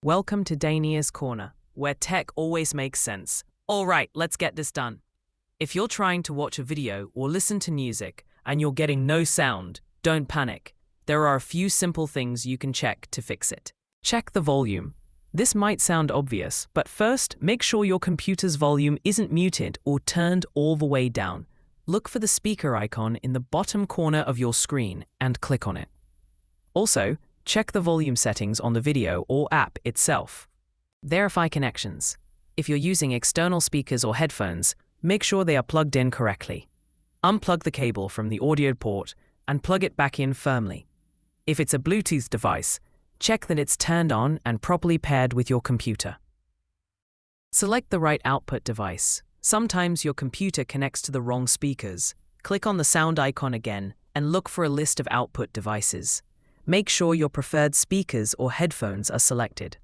Welcome to Dania's Corner, where tech always makes sense. Alright, let's get this done. If you're trying to watch a video or listen to music and you're getting no sound, don't panic. There are a few simple things you can check to fix it. Check the volume. This might sound obvious, but first, make sure your computer's volume isn't muted or turned all the way down. Look for the speaker icon in the bottom corner of your screen and click on it. Also, check the volume settings on the video or app itself. Verify connections. If you're using external speakers or headphones, make sure they are plugged in correctly. Unplug the cable from the audio port and plug it back in firmly. If it's a Bluetooth device, check that it's turned on and properly paired with your computer. Select the right output device. Sometimes your computer connects to the wrong speakers. Click on the sound icon again and look for a list of output devices. Make sure your preferred speakers or headphones are selected.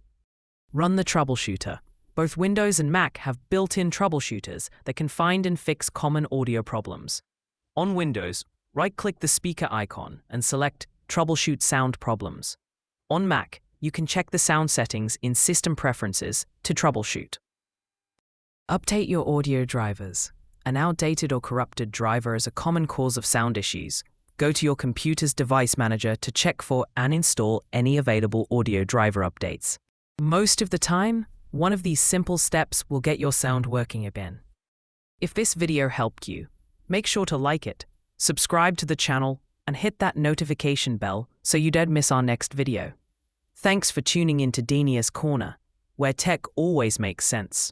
Run the troubleshooter. Both Windows and Mac have built-in troubleshooters that can find and fix common audio problems. On Windows, right-click the speaker icon and select Troubleshoot Sound Problems. On Mac, you can check the sound settings in System Preferences to troubleshoot. Update your audio drivers. An outdated or corrupted driver is a common cause of sound issues. Go to your computer's device manager to check for and install any available audio driver updates. Most of the time, one of these simple steps will get your sound working again. If this video helped you, make sure to like it, subscribe to the channel, and hit that notification bell so you don't miss our next video. Thanks for tuning in to Dania's Corner, where tech always makes sense.